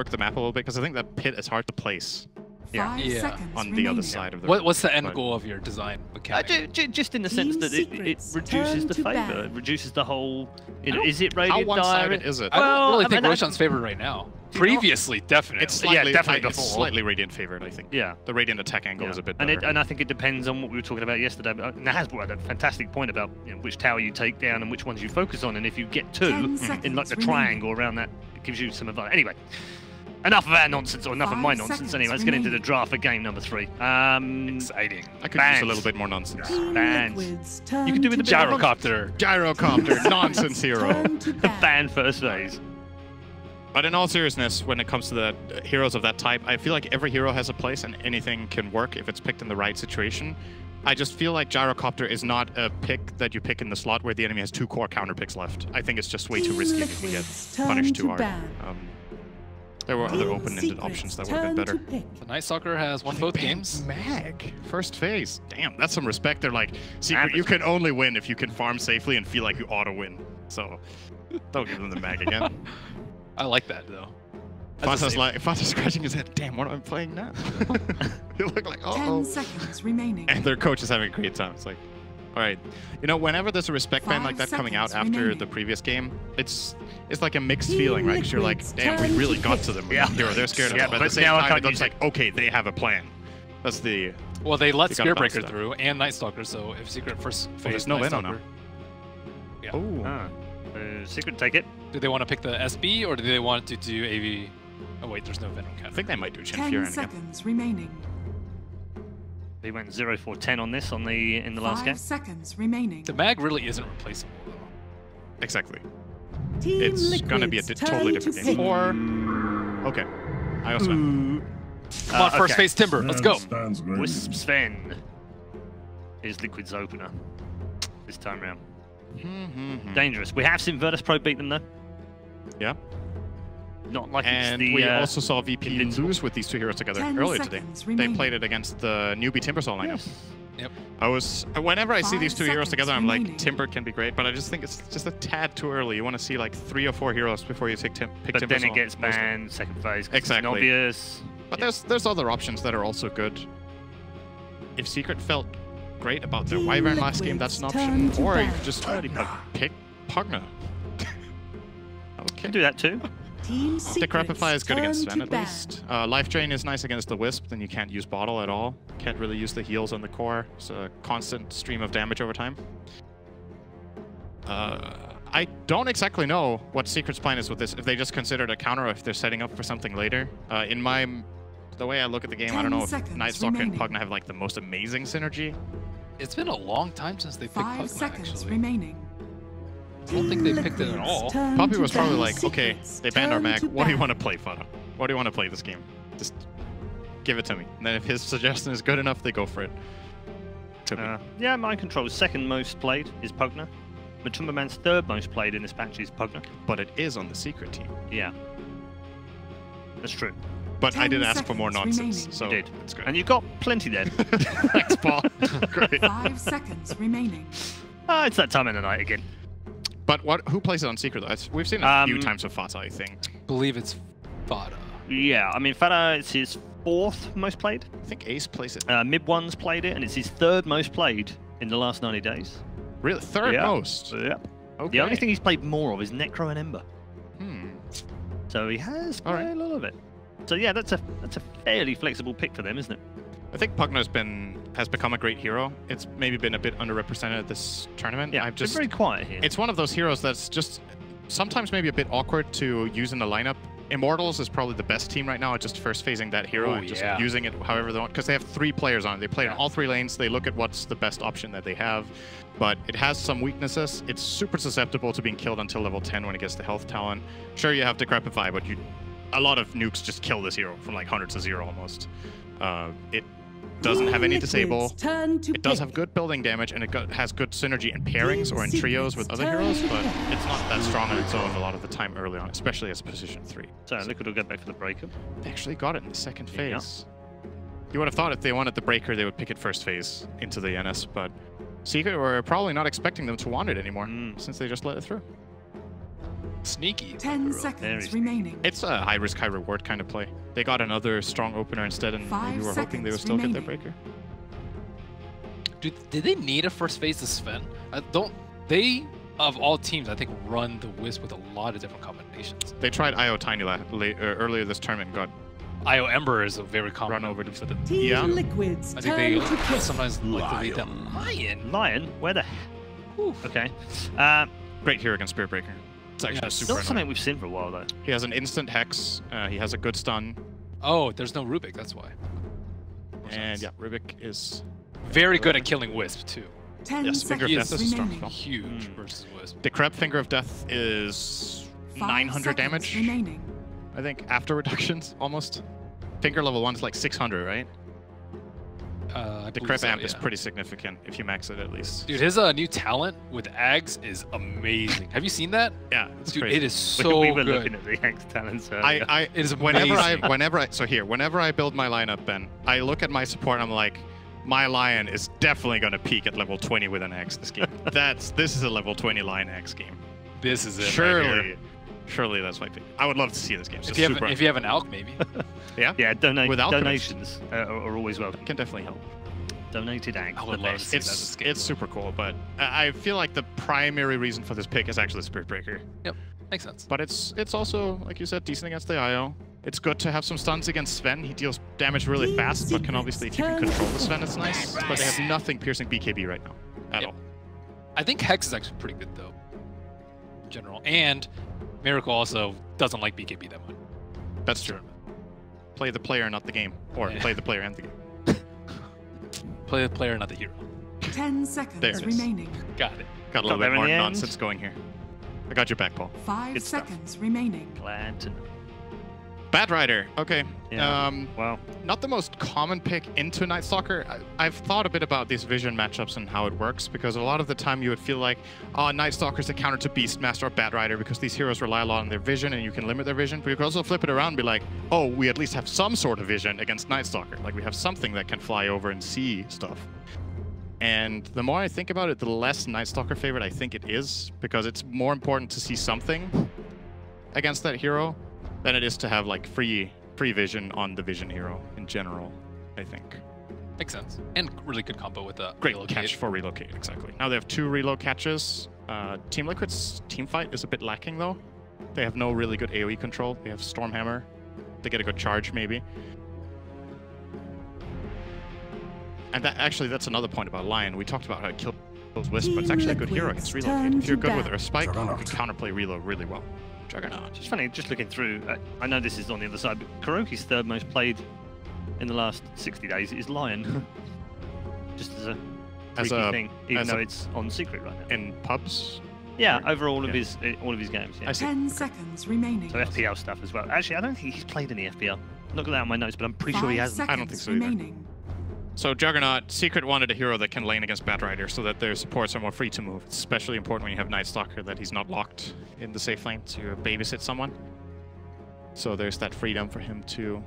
work the map a little bit because I think that pit is hard to place. Yeah. On the other side of the. What's the end goal of your design mechanic? Just in the sense that it reduces the favor, it reduces the whole. You know, is it radiant? How one-sided is it? I don't really think Roshan's favored right now. Previously, definitely. It's slightly, definitely it's before. slightly radiant favored, I think. Yeah. The radiant attack angle is a bit better. And I think it depends on what we were talking about yesterday. And Hasbro had a fantastic point about which tower you take down and which ones you focus on. And if you get two in like the triangle around that, it gives you some advantage. Anyway. Enough of our nonsense, or enough of my nonsense anyway. Let's get into the draft for game number 3. Exciting. I could use a little bit more nonsense. Bands. You can do with the Gyrocopter. Gyrocopter, nonsense hero. Ban first phase. But in all seriousness, when it comes to the heroes of that type, I feel like every hero has a place and anything can work if it's picked in the right situation. I just feel like Gyrocopter is not a pick that you pick in the slot where the enemy has 2 core counter picks left. I think it's just way too risky if you get punished too hard. There were other open-ended options that would have been better. The Night Stalker has won both games. Mag, first phase. Damn, that's some respect. They're like, Secret, you can only win if you can farm safely and feel like you auto-win. So, don't give them the mag again. I like that, though. Fanta's scratching his head. Damn, what am I playing now? You look like, oh. 10 seconds remaining. And their coach is having a great time. It's like, all right. You know, whenever there's a respect ban like that coming out after the previous game, it's like a mixed feeling, right? Because you're like, damn, we really got to them. Yeah, they're scared of it. But at the same time, it's like, okay, they have a plan. That's the... Well, they let Spearbreaker through and Night Stalker, so if Secret first phase, there's no Venom now. Yeah. Oh. Secret, take it. Do they want to pick the SB, or do they want to do AV? Oh, wait, there's no Venom counter. I think they might do Chin 10 seconds remaining. They went 0-4-10 on this in the last game. 5 seconds remaining. The mag really isn't replaceable, though. Exactly. It's gonna be a totally different game. Or okay, I also. Come on, first phase Timber. Let's go. Wisp Sven is Liquid's opener this time round. Dangerous. We have seen Virtus Pro beat them though. Yeah. Not like and it's the, we also saw VP lose with these 2 heroes together earlier today. They played it against the newbie Timbersaw lineup. Yep. Whenever I see these 2 heroes together, I'm like, Timber can be great, but I just think it's just a tad too early. You want to see like 3 or 4 heroes before you pick Timbersaw. But then it gets banned second phase. Exactly. It's obvious. But there's other options that are also good. If Secret felt great about their Wyvern last game, that's an option. Or you could just pick Pugna. Okay. Can do that too. Decrepify is good against Sven at least. Life Drain is nice against the Wisp, then you can't use Bottle at all. Can't really use the heals on the core. It's a constant stream of damage over time. I don't exactly know what Secret's plan is with this. If they just consider it a counter or if they're setting up for something later. The way I look at the game, I don't know if Night Stalker and Pugna have like the most amazing synergy. It's been a long time since they picked Pugna, 5 seconds actually. remaining. I don't think they picked it at all. Puppy was probably like, okay, they banned our mag. What do you want to play, Fada? What do you want to play this game? Just give it to me. And then if his suggestion is good enough, they go for it. Yeah, Mind Control's second most played is Pugna. Matumba Man's third most played in this patch is Pugna. But it is on the Secret team. Yeah. That's true. But I did ask for more nonsense, so you did. That's good. And you got plenty then. Thanks, Paul. Great. 5 seconds remaining. It's that time of the night again. But who plays it on Secret though? We've seen it a few times with Fata, I think. I believe it's Fada. Yeah, I mean Fada is his 4th most played. I think Ace plays it. Mid-One's played it, and it's his 3rd most played in the last 90 days. Really? 3rd most? Yep. Okay. The only thing he's played more of is Necro and Ember. So he has played a little bit. So yeah, that's a fairly flexible pick for them, isn't it? I think Pugna has become a great hero. It's maybe been a bit underrepresented at this tournament. Yeah, it's very quiet here. It's one of those heroes that's just sometimes maybe a bit awkward to use in the lineup. Immortals is probably the best team right now at just first phasing that hero and just using it however they want. Because they have 3 players on it. They play in all 3 lanes. They look at what's the best option that they have. But it has some weaknesses. It's super susceptible to being killed until level 10 when it gets the health talent. Sure, you have Decrepify, but a lot of nukes just kill this hero from like 100 to 0 almost. It doesn't have any disable. It does have good building damage, and it has good synergy in pairings or in trios with other heroes, but it's not that strong on its own a lot of the time early on, especially as position 3. So Liquid will get back for the breaker. They actually got it in the second phase. You would have thought if they wanted the breaker, they would pick it first phase into the NS, but Secret were probably not expecting them to want it anymore since they just let it through. Sneaky. 10 Very seconds sneaky. remaining. It's a high risk, high reward kind of play. They got another strong opener instead, and 5 maybe we're hoping they would seconds still get their remaining. breaker. Did they need a first phase to Sven? They, of all teams, I think, run the Wisp with a lot of different combinations. They tried IO Tiny earlier this tournament and got IO Ember is a very common run over to the... Team Yeah. Liquids, I think turn they to pick. sometimes like to lead them. Lion? Lion? Where the... Oof. Okay. Great hero against Spirit Breaker. It's actually Yeah, super Not something annoying. we've seen for a while, though. He has an instant Hex, he has a good stun, Oh, there's no Rubik, that's why. and yeah, Rubik is... Very good at killing Wisp, too. 10 Yes, Finger of seconds Death is a strong remaining. spell. Huge versus Wisp. The Crab Finger of Death is 5 900 seconds damage, remaining. I think, after reductions, almost. Finger level 1 is like 600, right? I The believe Crab so, Amp is yeah. pretty significant, if you max it at least. Dude, his new talent with Ags is amazing. Have you seen that? Yeah, it's Dude, crazy. it is so we were good. looking at the X talents earlier. It is whenever amazing. whenever I build my lineup, Ben, I look at my support and I'm like, my Lion is definitely gonna peak at level 20 with an X this game. This is a level 20 Lion X game. This is it. Right here. Surely that's my pick. I would love to see this game. It's If just you have an Alk, maybe. yeah, Yeah, Without donations are always welcome. it can definitely help. Donated Ag. I would love to see that. It's super cool, but I feel like the primary reason for this pick is actually Spirit Breaker. Yep, makes sense. But it's also, like you said, decent against the IO. It's good to have some stuns against Sven. He deals damage really fast, but can obviously, if you can control the Sven, it's nice. But they have nothing piercing BKB right now at all. I think Hex is actually pretty good, though, in general. And Miracle also doesn't like BKB that much. That's true. Play the player, not the game. Or Yeah. play the player and the game. Play the player, not the hero. 10 There seconds it is. remaining. Got it. Got a little there bit in more the end. nonsense going here. I got your back, Paul. 5 Good stuff. seconds remaining. Glad to know. Bad Rider. Okay. Yeah. Well, Not the most common pick into Night Stalker. I've thought a bit about these vision matchups and how it works, because a lot of the time you would feel like, oh, Night Stalker's a counter to Beastmaster or Bat Rider because these heroes rely a lot on their vision and you can limit their vision. But you can also flip it around and be like, oh, we at least have some sort of vision against Night Stalker. Like we have something that can fly over and see stuff. And the more I think about it, the less Night Stalker favorite I think it is, because it's more important to see something against that hero than it is to have like free vision on the vision hero in general, I think. Makes sense. And really good combo with the Great relocate. catch for relocate, exactly. Now they have 2 reload catches. Team Liquid's team fight is a bit lacking though. They have no really good AoE control. They have Stormhammer. They get a good charge maybe. And that's another point about Lion. We talked about how it kills Wisp, but it's actually a good hero against relocate. If you're good with Earth Spike, you can counterplay reload really well. Juggernaut. it's funny, just looking through, I know this is on the other side, but Kuroki's third most played in the last 60 days is Lion. Just as a freaky thing, even though it's on secret right now. In pubs? Yeah, Or- over all of yeah. his games. Yeah. I see. 10 seconds remaining. So FPL stuff as well. Actually, I don't think he's played any FPL. I've not got that on my notes, but I'm pretty 5 sure he hasn't. seconds I don't think so either. remaining. So Juggernaut, Secret wanted a hero that can lane against Bat Rider so that their supports are more free to move. It's especially important when you have Night Stalker that he's not locked in the safe lane to babysit someone. So there's that freedom for him to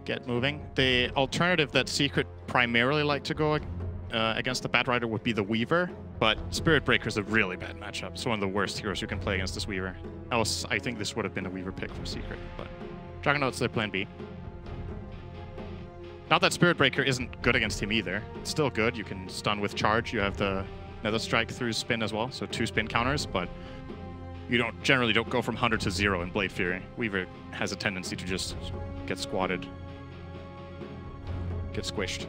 get moving. The alternative that Secret primarily like to go against the Bat Rider would be the Weaver, but Spirit Breaker is a really bad matchup. It's one of the worst heroes you can play against this Weaver. Else, I think this would have been a Weaver pick from Secret, but Juggernaut's their plan B. Not that Spirit Breaker isn't good against him either. It's still good. You can stun with charge. You have the Nether Strike through spin as well, so 2 spin counters, but you generally don't go from 100 to 0 in Blade Fury. Weaver has a tendency to just get squatted, get squished.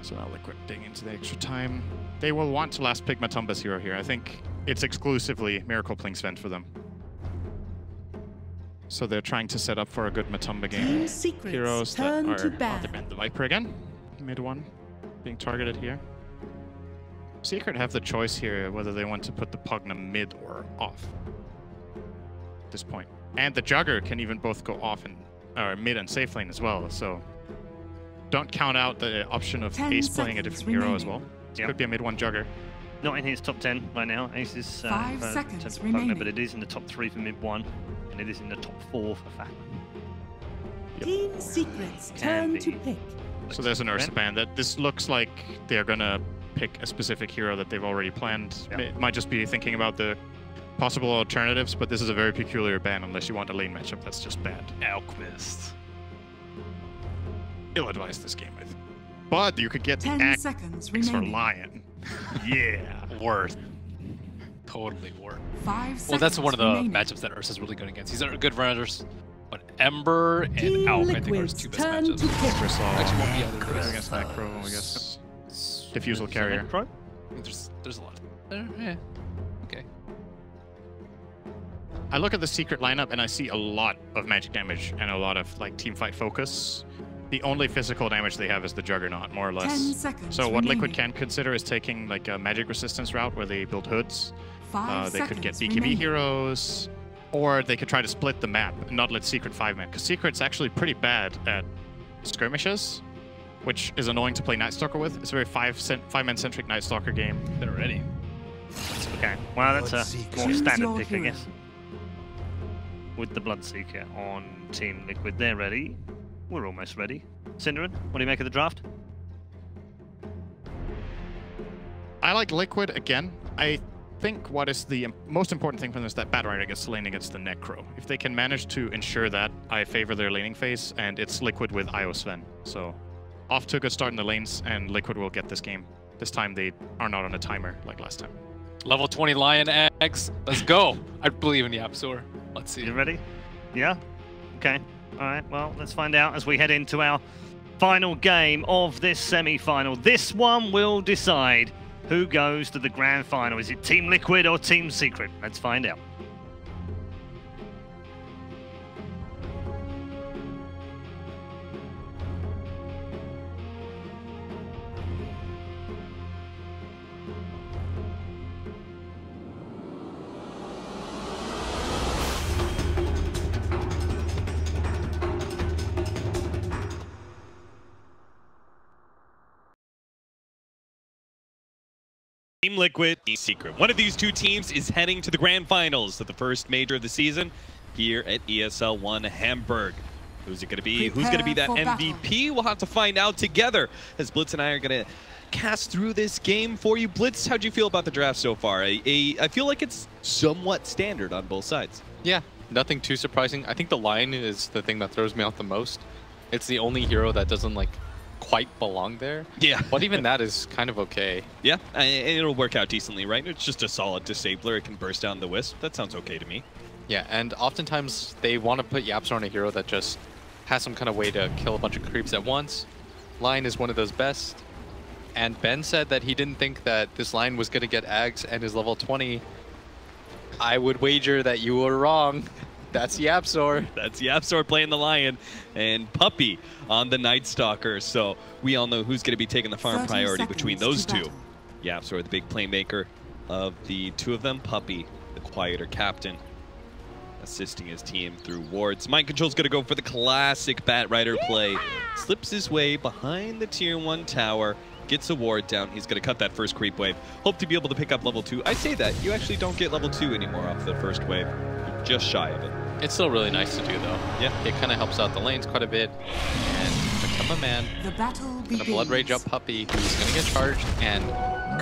So now Liquid dig into the extra time. They will want to last pick Matumba's hero here. I think it's exclusively Miracle playing Sven for them. So they're trying to set up for a good Matumba game. Team Secrets, Heroes that turn are to bat. the Viper again. Mid one being targeted here. Secret have the choice here whether they want to put the Pugna mid or off at this point. And the Jugger can even both go off and mid and safe lane as well. So don't count out the option of 10 Ace playing a different seconds hero as well. remaining. It could be a mid one Jugger. Not in his top 10 right now. Ace is 5 in seconds terms of Pugna, remaining. but it is in the top 3 for mid 1, and it is in the top 4 for Fat. Team Secrets, Can turn to be. pick. So there's an Ursa ban that this looks like they're gonna pick a specific hero that they've already planned. It might just be thinking about the possible alternatives, but this is a very peculiar ban unless you want a lane matchup that's just bad. Alchemist. Ill-advised this game, I think. But you could get 10 seconds for remaining. Lion. Yeah. Worth. Totally worth. 5 seconds. Well, that's one of the remaining. matchups that Ursa's really good against. These are good runners, but Ember and Alk, I think, are his two best matchups. Actually, won't be other Goes against Macro, I guess. Diffusal carrier. Pro? I think there's a lot. Yeah. Okay. I look at the secret lineup and I see a lot of magic damage and a lot of like team fight focus. The only physical damage they have is the Juggernaut, more or 10 less. seconds So what Liquid remaining. can consider is taking like a magic resistance route where they build hoods. 5 They could get seconds BKB remaining. heroes, or they could try to split the map and not let Secret 5-man, because Secret's actually pretty bad at skirmishes, which is annoying to play Night Stalker with. It's a very 5-man centric Night Stalker game. They're ready. Okay, well, that's a more Choose standard your pick, I hero. guess. With the Bloodseeker on Team Liquid, they're ready. We're almost ready. Cinderin, what do you make of the draft? I like Liquid again. I think what is the most important thing from this is that Batrider gets to lane against the Necro. If they can manage to ensure that, I favor their laning phase, and it's Liquid with Io Sven. So off to a good start in the lanes, and Liquid will get this game. This time they are not on a timer like last time. Level 20 Lion Eggs. Let's go. I believe in Yapsor. Let's see. You ready? Yeah? Okay. All right, well, let's find out as we head into our final game of this semi-final. This one will decide who goes to the grand final. Is it Team Liquid or Team Secret? Let's find out. Team Liquid, Team Secret. One of these two teams is heading to the grand finals of the first major of the season here at ESL 1 Hamburg. Who's it going to be? Who's going to be that MVP? We'll have to find out together as Blitz and I are going to cast through this game for you. Blitz, how'd you feel about the draft so far? I feel like it's somewhat standard on both sides. Yeah, nothing too surprising. I think the Lion is the thing that throws me off the most. It's the only hero that doesn't like quite belong there. Yeah. But even that is kind of okay. Yeah, and it'll work out decently, right? It's just a solid disabler. It can burst down the wisp. That sounds okay to me. Yeah, and oftentimes they want to put Yapsor on a hero that just has some kind of way to kill a bunch of creeps at once. Lion is one of those best. And Ben said that he didn't think that this Lion was going to get Ags and is level 20. I would wager that you were wrong. That's Yapsor. That's Yapsor playing the Lion and Puppy on the Night Stalker. So we all know who's going to be taking the farm priority between those two. Yapsor, the big playmaker of the two of them. Puppy, the quieter captain, assisting his team through wards. Mind Control's going to go for the classic Batrider play. Slips his way behind the tier 1 tower. Gets a ward down. He's going to cut that first creep wave. Hope to be able to pick up level 2. I say that. You actually don't get level 2 anymore off the first wave. You're just shy of it. It's still really nice to do, though. Yeah. It kind of helps out the lanes quite a bit. And become a man. The battle begins. A Blood Rage up Puppy who's going to get charged. And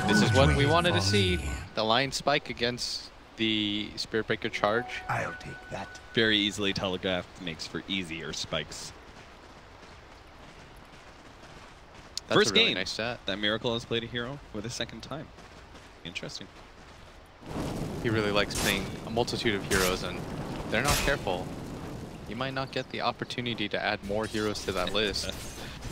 this is what we wanted to see. The Lion spike against the Spirit Breaker charge. I'll take that. Very easily telegraphed. Makes for easier spikes. That's First a really game nice stat. that Miracle has played a hero for the second time. Interesting. He really likes playing a multitude of heroes, and they're not careful. You might not get the opportunity to add more heroes to that list.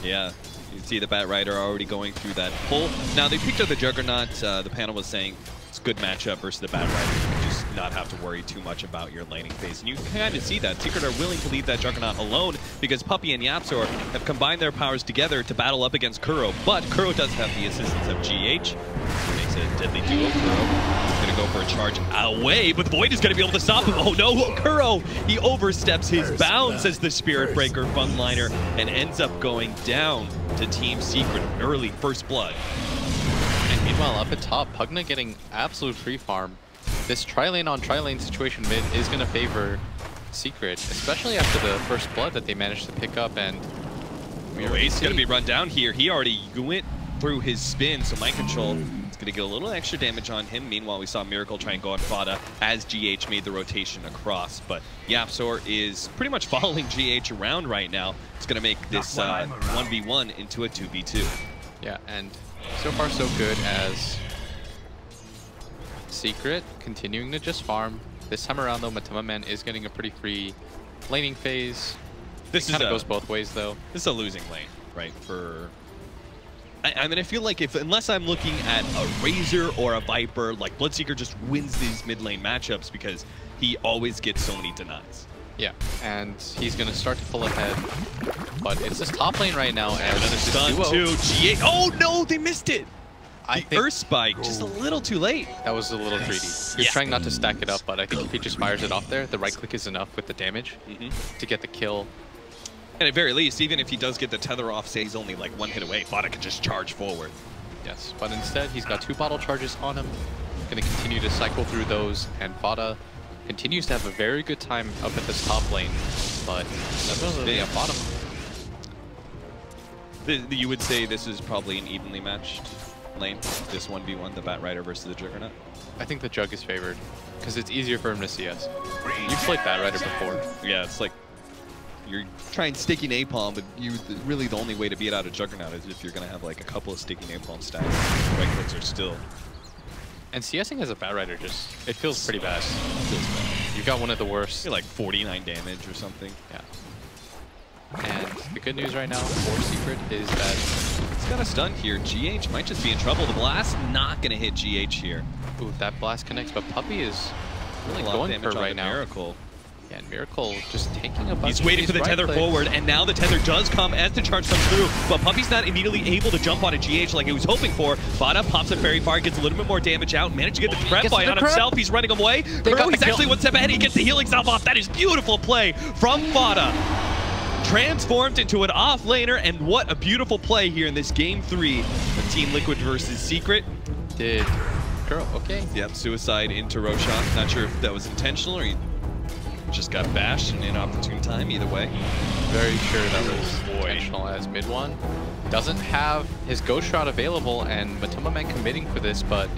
Yeah, you see the Batrider already going through that pull. Now, they picked up the Juggernaut. The panel was saying it's a good matchup versus the Batrider. You just not have to worry too much about your laning phase. And you kind of see that. Secret are willing to leave that Juggernaut alone because Puppy and Yapsor have combined their powers together to battle up against Kuro. But Kuro does have the assistance of GH. Makes it a deadly duo. Kuro is going to go for a charge away, but Void is going to be able to stop him. Oh no, Kuro! He oversteps his bounds as the Spirit Breaker frontliner and ends up going down to Team Secret. Early first blood. And meanwhile, up at top, Pugna getting absolute free farm. This tri-lane on tri-lane situation mid is going to favor Secret, especially after the first blood that they managed to pick up. And Ace is going to be run down here. He already went through his spin, so Mind Control is going to get a little extra damage on him. Meanwhile, we saw Miracle try and go on Fada as GH made the rotation across, but YapzOr is pretty much following GH around right now. It's going to make this 1v1 into a 2v2. Yeah, and so far so good as Secret continuing to just farm. This time around, though, Matama is getting a pretty free laning phase. This kind of goes both ways, though. This is a losing lane, right? For I mean, I feel like unless I'm looking at a Razor or a Viper, like Bloodseeker just wins these mid lane matchups because he always gets so many denies. Yeah, and he's going to start to pull ahead, but it's this top lane right now. And another stun to GH. Oh no, they missed it. The Earth Spike, just a little too late. That was a little greedy. He was trying not to stack it up, but I think if he just fires it off there, the right click is enough with the damage to get the kill. And at very least, even if he does get the tether off, say he's only like one hit away, Fada can just charge forward. Yes, but instead he's got 2 bottle charges on him. Going to continue to cycle through those, and Fada continues to have a very good time up at this top lane, but that's really a bottom. You would say this is probably an evenly matched lane, this 1v1, the Batrider versus the Juggernaut? I think the Jug is favored, because it's easier for him to CS. You've played Batrider before. Yeah, it's like you're trying sticky napalm, but really the only way to beat out a Juggernaut is if you're going to have like a couple of sticky napalm stacks. Right clicks are still. And CSing as a Batrider just, it feels pretty bad. It feels bad. You've got one of the worst. You're like 49 damage or something. Yeah. And the good news right now for Secret is that it's got a stun here. GH might just be in trouble. The blast not going to hit GH here. Ooh, that blast connects, but Puppey is really going for it right now. Miracle. Yeah, and Miracle just taking a bunch. He's waiting for the tether forward, and now the tether does come as the charge comes through, but Puppey's not immediately able to jump on a GH like he was hoping for. Fada pops a Fairy Fire, gets a little bit more damage out, managed to get the trap fight on himself. He's running away. He's actually one step ahead. He gets the healing salve off. That is beautiful play from Fada. Transformed into an off laner, and what a beautiful play here in this game 3 of Team Liquid versus Secret. Did Girl, okay. Yep, suicide into Roshan. Not sure if that was intentional or he just got bashed in an inopportune time. Either way. Very sure that was intentional, as mid one doesn't have his Ghost Shot available, and Matama committing for this, but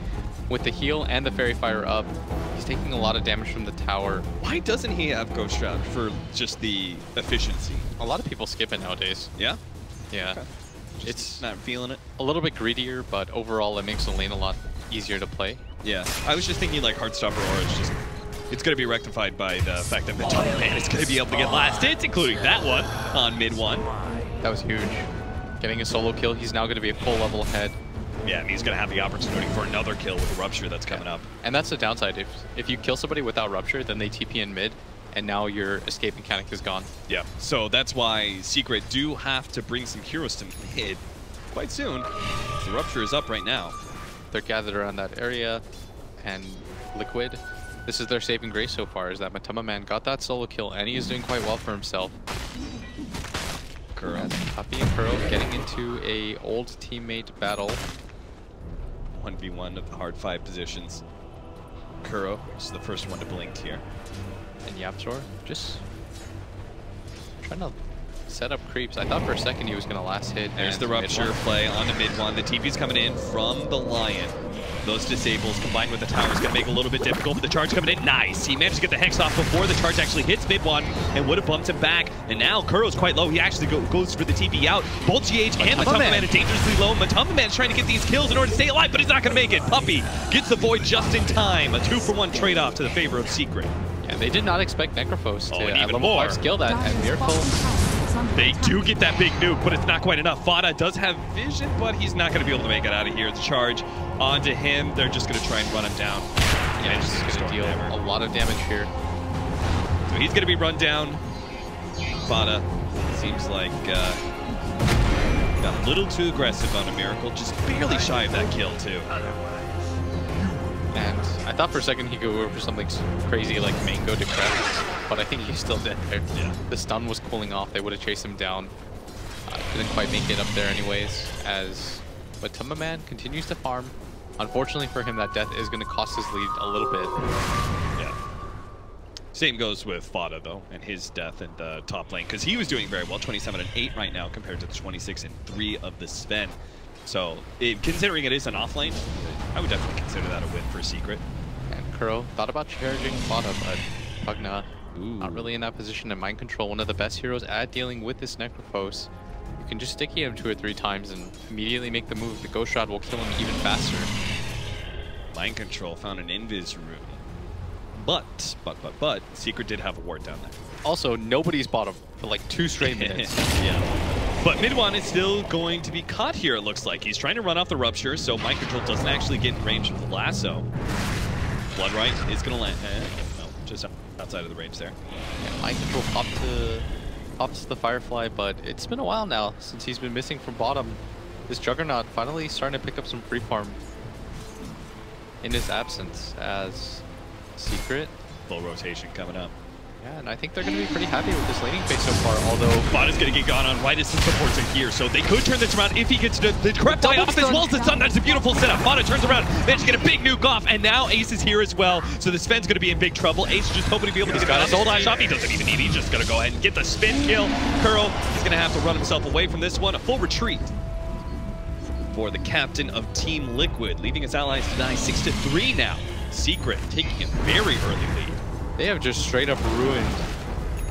with the heal and the Fairy Fire up, he's taking a lot of damage from the tower. Why doesn't he have Ghost Shot for just the efficiency? A lot of people skip it nowadays. Yeah? Yeah. Okay. It's not feeling it. A little bit greedier, but overall it makes the lane a lot easier to play. Yeah. I was just thinking like Heartstopper Aura is just, it's going to be rectified by the fact that Matama is going to be able to get last hits, including that one on mid one. That was huge. Getting a solo kill, he's now going to be a full level ahead. Yeah, and he's going to have the opportunity for another kill with the Rupture that's coming up. And that's the downside. If you kill somebody without Rupture, then they TP in mid, and now your escape mechanic is gone. Yeah, so that's why Secret do have to bring some heroes to mid quite soon. The Rupture is up right now. They're gathered around that area, and Liquid, this is their saving grace so far, is that Matama got that solo kill, and he is doing quite well for himself. Kuro. Puppey and Kuro getting into a old teammate battle. 1v1 of the hard 5 positions. Kuro is the first one to blink here. And YapzOr just trying to set up creeps. I thought for a second he was going to last hit. There's the Rupture play on the mid one. The TP's coming in from the Lion. Those disables combined with the tower is going to make it a little bit difficult, but the charge coming in, nice. He managed to get the Hex off before the charge actually hits mid one and would have bumped him back. And now Kuro's quite low. He actually goes for the TP out. Both GH and Matama are dangerously low. Matama is trying to get these kills in order to stay alive, but he's not going to make it. Puppey gets the Void just in time. A 2-for-1 trade-off to the favor of Secret. Yeah, they did not expect Necrophos to and at even level more. 5 skill that, and Miracle. They do get that big nuke, but it's not quite enough. Fada does have vision, but he's not going to be able to make it out of here. The charge onto him. They're just going to try and run him down. Yeah, he's just going to deal a lot of damage here. So he's going to be run down. Fada seems like got a little too aggressive on a Miracle. Just barely shy of that kill, too. And I thought for a second he'd go for something crazy like Mango to Crest, but I think he's still dead there. Yeah. The stun was cooling off. They would have chased him down. Didn't quite make it up there anyways, as Matama continues to farm. Unfortunately for him, that death is going to cost his lead a little bit. Yeah. Same goes with Fada, though, and his death in the top lane, because he was doing very well, 27 and 8 right now compared to the 26 and 3 of the Sven. So, considering it is an offlane, I would definitely consider that a win for Secret. And Kuro thought about charging Bada, but Pugna not really in that position. And Mind Control, one of the best heroes at dealing with this Necrophos. You can just sticky him 2 or 3 times and immediately make the move. The Ghost Shroud will kill him even faster. Mind Control found an Invis rune. But, Secret did have a ward down there. Also, nobody's bottom for like 2 straight minutes. Yeah. But Mid-1 is still going to be caught here, it looks like. He's trying to run off the Rupture, so Mind Control doesn't actually get in range of the lasso. Bloodright is going to land. No, just outside of the range there. Yeah, Mind Control pops the Firefly, but it's been a while now since he's been missing from bottom. This Juggernaut finally starting to pick up some free farm in his absence as Secret. Full rotation coming up. Yeah, and I think they're going to be pretty happy with this laning phase so far, although... Bada's going to get gone on right as the supports are here, so they could turn this around if he gets the correct play off as well as the stun. That's a beautiful setup. Bada turns around, managed to get a big nuke off, and now Ace is here as well, so the Sven's going to be in big trouble. Ace is just hoping to be able to get his old eye shot. He doesn't even need it. He's just going to go ahead and get the spin kill. Kuro is going to have to run himself away from this one. A full retreat for the captain of Team Liquid, leaving his allies to die 6-3 now. Secret taking a very early lead. They have just straight up ruined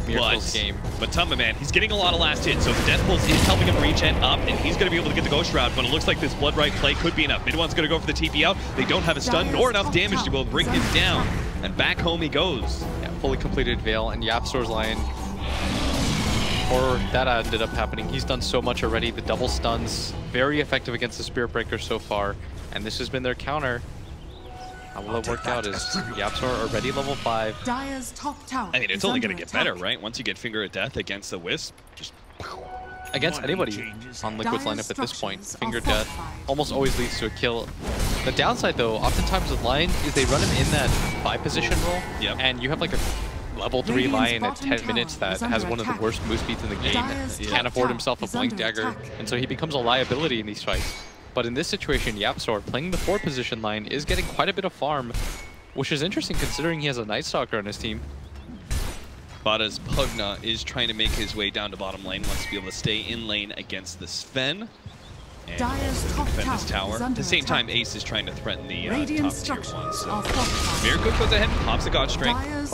Miracle's game. But Tumba, man, he's getting a lot of last hits, so the Death Pulse is helping him regen up, and he's going to be able to get the Ghost Shroud, but it looks like this Bloodright play could be enough. Mid-1's going to go for the TP out. They don't have a stun nor enough damage to be able to bring him down, and back home he goes. Yeah, fully completed Veil, and YapzOr's Lion, or that ended up happening. He's done so much already. The double stuns, very effective against the Spirit Breaker so far, and this has been their counter. How will it work out? Is YapzOr already level 5? Dire's top tower. I mean, it's only going to get better, right? Once you get Finger of Death against the Wisp, just... Against anybody on Liquid's lineup at this point, Finger Death almost always leads to a kill. The downside, though, oftentimes with Lion, is they run him in that 5 position role, and you have like a level 3 Lion at 10 minutes that has one of the worst move speeds in the game. Can't afford himself a Blink Dagger, and so he becomes a liability in these fights. But in this situation, YapzOr, playing the 4 position line, is getting quite a bit of farm, which is interesting considering he has a Night Stalker on his team. Bada's Pugna is trying to make his way down to bottom lane, wants to be able to stay in lane against the Sven. And also defend his tower. At the same time, Ace is trying to threaten the top tier 1. So Miracle goes ahead and pops a God Strength.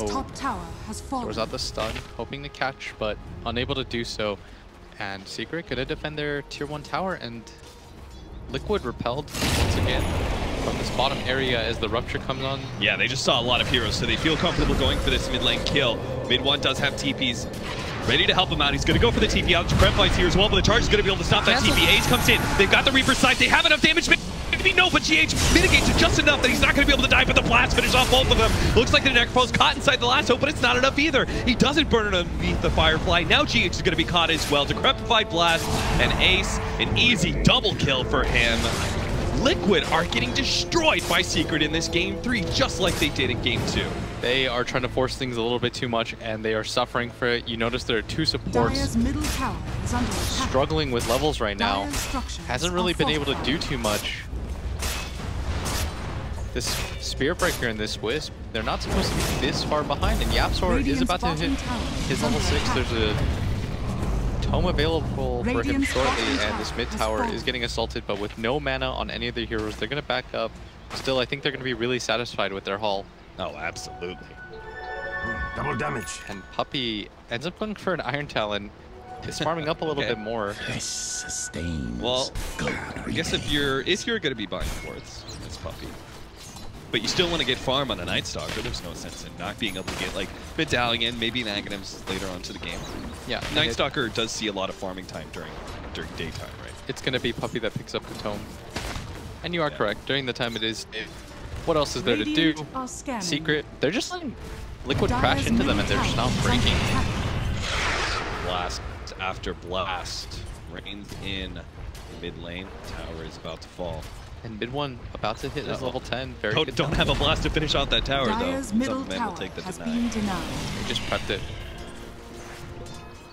Throws out the stun, hoping to catch, but unable to do so. And Secret gonna defend their tier 1 tower, and Liquid repelled once again from this bottom area as the Rupture comes on. Yeah, they just saw a lot of heroes, so they feel comfortable going for this mid lane kill. Mid-1 does have TPs ready to help him out. He's going to go for the TP out. Kremflight's here as well, but the charge is going to be able to stop that TP. Ace comes in. They've got the Reaper sight. They have enough damage. No, but GH mitigates it just enough that he's not going to be able to die, but the blast finish off both of them. Looks like the Necrophos caught inside the lasso, but it's not enough either. He doesn't burn underneath the Firefly. Now GH is going to be caught as well. Decrepified Blast and Ace, an easy double kill for him. Liquid are getting destroyed by Secret in this Game 3, just like they did in Game 2. They are trying to force things a little bit too much, and they are suffering for it. You notice there are 2 supports struggling with levels right now. Hasn't really been able to do too much. This Spirit Breaker and this Wisp, they're not supposed to be this far behind, and YapzOr is about to hit his level 6. There's a Tome available for him shortly, and this mid tower is getting assaulted, but with no mana on any of the heroes, they're going to back up. Still, I think they're going to be really satisfied with their haul. Oh, absolutely. Double damage. And Puppy ends up going for an Iron Talon. Is farming up a little bit more. Well, I guess if you're going to be buying fourths, it's Puppy. But you still want to get farm on a Night Stalker. There's no sense in not being able to get like Medallion, maybe an Aghanims later on to the game. Yeah, Night Stalker does see a lot of farming time during daytime, right? It's going to be Puppy that picks up the Tome. And you are correct. During the time it is. What else is there to do? Secret. They're just letting Liquid crash into them, and they're just not breaking. Blast after blast rains in mid lane. Tower is about to fall. And mid-1 about to hit his level 10. Very good. Don't have a blast to finish out that tower, Dire's though. middle Will tower take the has deny. been denied. He just prepped it.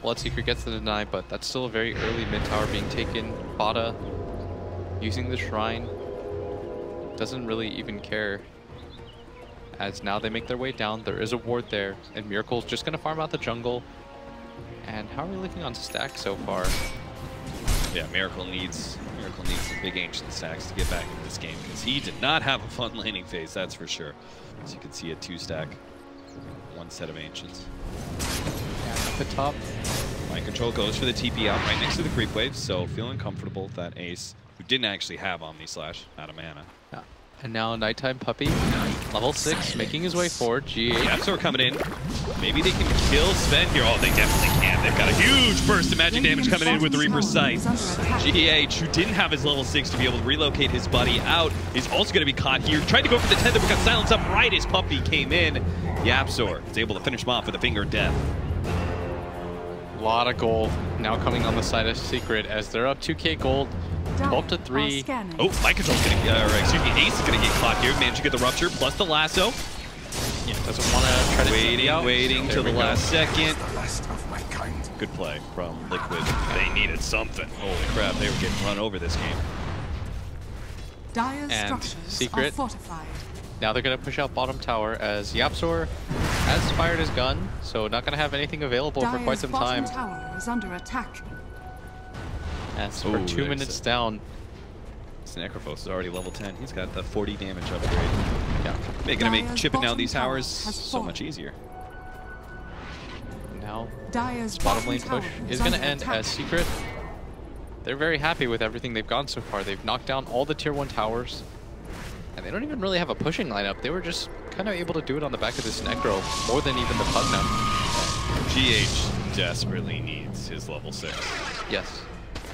Blood Secret gets the deny, but that's still a very early mid tower being taken. Bada using the shrine. Doesn't really even care. As now they make their way down. There is a ward there, and Miracle's just going to farm out the jungle. And how are we looking on stack so far? Yeah, Miracle needs some big ancient stacks to get back into this game because he did not have a fun laning phase, that's for sure. As you can see, a 2-stack, 1 set of ancients. At the top. Mind Control goes for the TP out right next to the creep wave, so feeling comfortable that Ace, who didn't actually have Omni Slash, out of mana. Yeah. And now Nighttime Puppy, level 6, making his way forward. GH. Yapsor coming in. Maybe they can kill Sven here. Oh, they definitely can. They've got a huge burst of magic damage coming in with the Reaper's Sight. GH, who didn't have his level 6 to be able to relocate his buddy out, is also going to be caught here. Tried to go for the tether, but got silenced up right as Puppy came in. Yapsor is able to finish him off with a finger of death. A lot of gold now coming on the side of Secret as they're up 2k gold. 12 to 3. Oh, Mind Control's gonna get, excuse me, Ace is gonna get caught here. Managed to get the rupture plus the lasso. Yeah, doesn't want to try to waiting till the last second. The last of my kind. Good play from Liquid. They needed something. Holy crap, they were getting run over this game. Dire's And structures Secret. are fortified. Now they're going to push out bottom tower as Yapsor has fired his gun, so not going to have anything available for quite some time. Dire's bottom tower is under attack. And so we're 2 minutes down. This Necrophos is already level 10. He's got the 40 damage upgrade. Yeah. Making to make Dire's chipping down bottom these tower towers has so fallen. much easier. Now Dire's bottom lane push tower is going to under end attack. as Secret. They're very happy with everything they've gotten so far. They've knocked down all the tier 1 towers. And they don't even really have a pushing lineup. They were just kind of able to do it on the back of this Necro more than even the Pugna. GH desperately needs his level 6. Yes.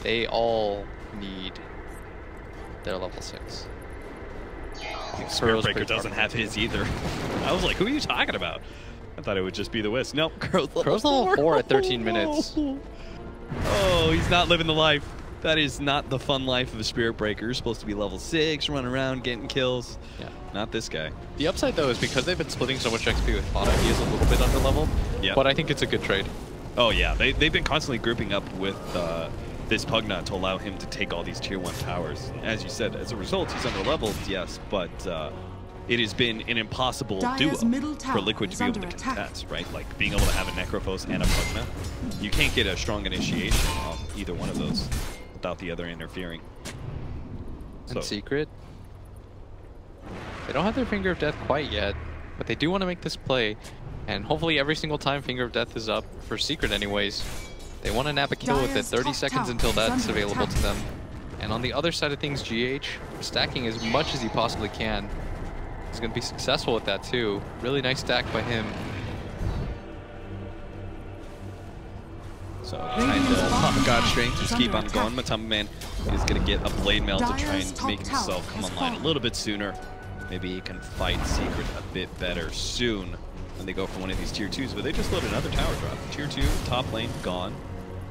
They all need their level 6. Spiritbreaker doesn't have his either. I was like, who are you talking about? I thought it would just be the Wisp. Nope, Crow's level 4 at 13 minutes. Oh, he's not living the life. That is not the fun life of a Spiritbreaker. You're supposed to be level 6, running around, getting kills. Yeah. Not this guy. The upside, though, is because they've been splitting so much XP with Fauna, he is a little bit underleveled. Yeah. But I think it's a good trade. Oh, yeah. They've been constantly grouping up with this Pugna to allow him to take all these tier 1 towers. As you said, as a result, he's underleveled, yes, but it has been an impossible Dire's middle duo tower for Liquid to is be able to under attack. contest, right? Like being able to have a Necrophos and a Pugna. You can't get a strong initiation on either one of those without the other interfering. And Secret, they don't have their Finger of Death quite yet, but they do want to make this play. And hopefully every single time Finger of Death is up, for Secret anyways, they want to nab a kill with it. Dire's 30 top seconds tower until is that's under available attack. to them. And on the other side of things, GH, stacking as much as he possibly can. He's going to be successful with that too. Really nice stack by him. So trying to pop God Strength, just keep on going. Matamba Man is going to get a Blade Mail to try and make himself come online a little bit sooner. Maybe he can fight Secret a bit better soon when they go for one of these tier 2s. But they just loaded another tower drop. Tier 2, top lane, gone.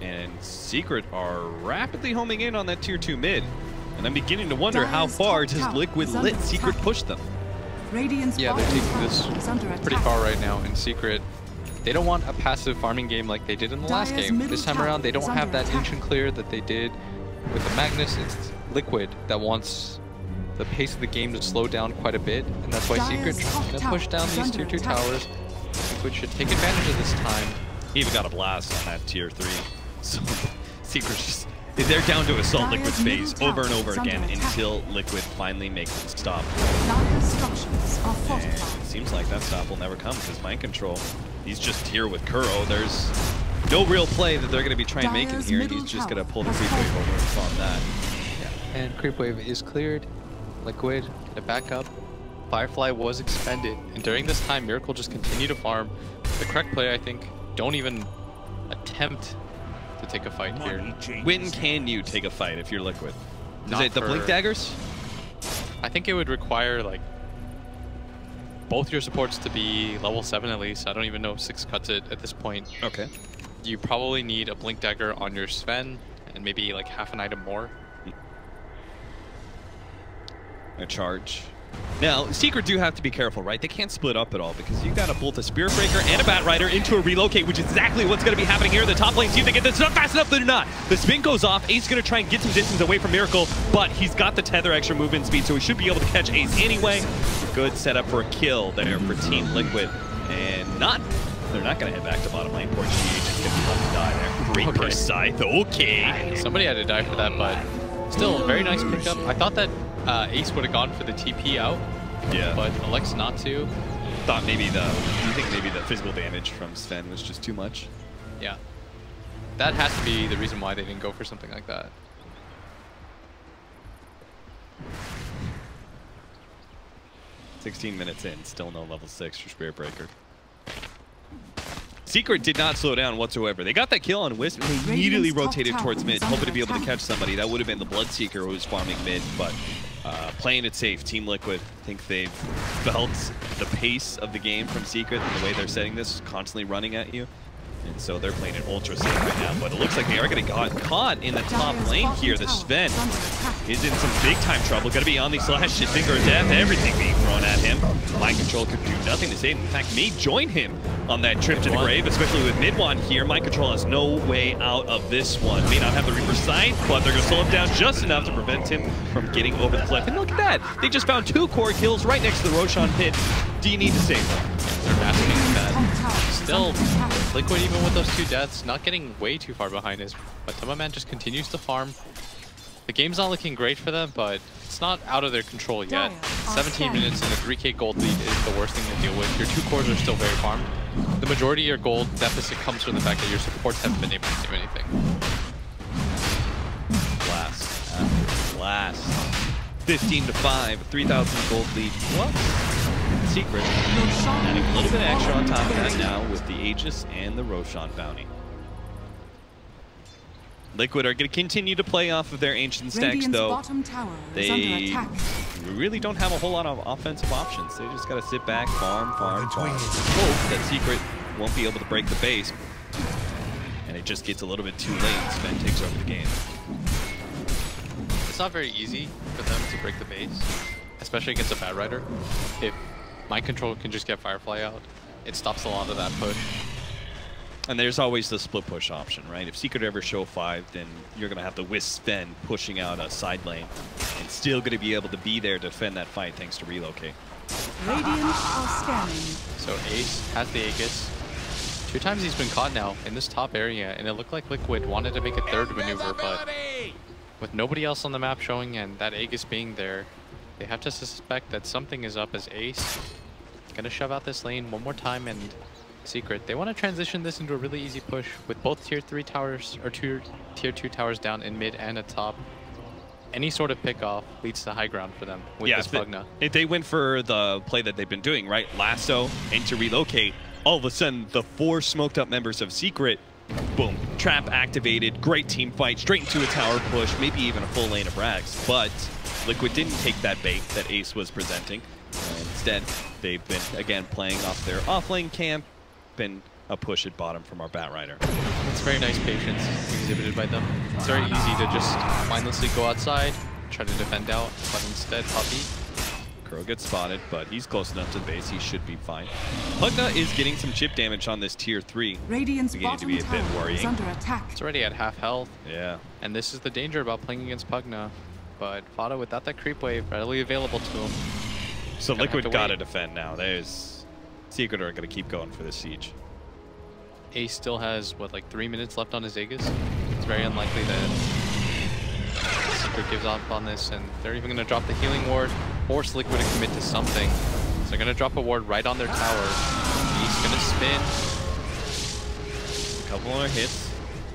And Secret are rapidly homing in on that tier 2 mid. And I'm beginning to wonder how far does Liquid let Secret push them? Radiant's Yeah, they're bottom taking tower this is under pretty attack. far right now in Secret. They don't want a passive farming game like they did in the last Dire's game. middle This time tower around, they is don't under have that attack. ancient clear that they did with the Magnus. It's Liquid that wants the pace of the game to slow down quite a bit, and that's why Dire's Secret's top going to tower push down is these under tier 2 attack. towers. Liquid should take advantage of this time. He even got a blast on that tier 3. So Secret's just, they're down to assault Dire's Liquid's middle phase over and tower over is under again attack. until Liquid finally makes it stop. Dire's structures are And fortified. it seems like that stop will never come because Mind Control, he's just here with Kuro. There's no real play that they're going to be trying to make in Dire's here, and he's middle just going to tower pull the has creep wave fallen. over on that. And Creep Wave is cleared. Liquid, to back up. Firefly was expended. And during this time, Miracle just continued to farm. The correct play, I think, don't even attempt to take a fight here. When can you take a fight if you're Liquid? Is Not it the for- Blink Daggers? I think it would require, like, both your supports to be level 7 at least. I don't even know if 6 cuts it at this point. Okay. You probably need a Blink Dagger on your Sven and maybe like half an item more. A charge. Now, Secret do have to be careful, right? They can't split up at all because you got to bolt a Spirit Breaker and a Bat Rider into a relocate, which is exactly what's going to be happening here in the top lane. See if they get this done fast enough. They're not. The spin goes off. Ace is going to try and get some distance away from Miracle, but he's got the tether extra movement speed, so he should be able to catch Ace anyway. Good setup for a kill there for Team Liquid. And not They're not going to head back to bottom lane. Poor GH is going to be left to die there. Great burst scythe. Okay. Somebody had to die for that, but still a very nice pickup. I thought that Ace would have gone for the TP out. Yeah. But elects not to. Thought maybe you think maybe the physical damage from Sven was just too much? Yeah. That has to be the reason why they didn't go for something like that. "16 minutes in, still no level 6 for Spirit Breaker." Secret did not slow down whatsoever. They got that kill on Wisp and they immediately rotated towards mid, hoping to be able to catch somebody. That would have been the Bloodseeker who was farming mid, but playing it safe. Team Liquid, I think they've felt the pace of the game from Secret and the way they're setting this, constantly running at you. And so they're playing it ultra safe right now, but it looks like they are going to get caught in the top lane here. The Sven is in some big time trouble. Going to be on the slash, finger of death, everything being thrown at him. Mind Control could do nothing to save him. In fact, may join him on that trip to the grave, especially with Midwan here. Mind Control has no way out of this one. May not have the Reaper Scythe, but they're going to slow him down just enough to prevent him from getting over the cliff. And look at that. They just found 2 core kills right next to the Roshan pit. Do you need to save them? They're masking that. Still, Liquid, even with those 2 deaths, not getting way too far behind us. But Tomaman just continues to farm. The game's not looking great for them, but it's not out of their control yet. 17 minutes and a 3k gold lead is the worst thing to deal with. Your 2 cores are still very farmed. The majority of your gold deficit comes from the fact that your supports haven't been able to do anything. Blast after blast. 15-5, 3,000 gold lead plus Secret. Adding a little bit extra on top of that now with the Aegis and the Roshan bounty. Liquid are going to continue to play off of their ancient stacks, though. They really don't have a whole lot of offensive options. They just got to sit back, farm. Hope that Secret won't be able to break the base. And it just gets a little bit too late. Sven takes over the game. It's not very easy for them to break the base, especially against a Bad Rider. If Mind Control can just get Firefly out, it stops a lot of that push. And there's always the split push option, right? If Secret ever show 5, then you're going to have the Wisp Sven pushing out a side lane and still going to be able to be there to defend that fight thanks to relocate. Radiant are scanning. So Ace has the Aegis. 2 times he's been caught now in this top area, and it looked like Liquid wanted to make a 3rd maneuver, but with nobody else on the map showing and that Aegis being there, they have to suspect that something is up as Ace gonna shove out this lane one more time. And Secret, they want to transition this into a really easy push with both tier 3 towers or tier 2 towers down in mid and at top. Any sort of pick off leads to high ground for them with this Pugna. If they went for the play that they've been doing, right? Lasso and to relocate, all of a sudden the 4 smoked up members of Secret, boom, trap activated, great team fight, straight into a tower push, maybe even a full lane of Rags. But Liquid didn't take that bait that Ace was presenting. Instead, they've been, again, playing off their off-lane camp, been a push at bottom from our Bat Rider. It's very nice patience exhibited by them. It's very easy to just mindlessly go outside, try to defend out, but instead, Puppy. Crow gets spotted, but he's close enough to the base. He should be fine. Pugna is getting some chip damage on this tier 3. Radiant's beginning to be a bit worrying. Under attack. It's already at half health. Yeah. And this is the danger about playing against Pugna. But Fada, without that creep wave readily available to him. So Liquid gotta defend now. There's Secret are gonna keep going for this siege. Ace still has, what, like 3 minutes left on his Aegis? It's very unlikely that Secret gives up on this, and they're even gonna drop the healing ward, force Liquid to commit to something. So they're gonna drop a ward right on their tower. He's gonna spin. A couple more hits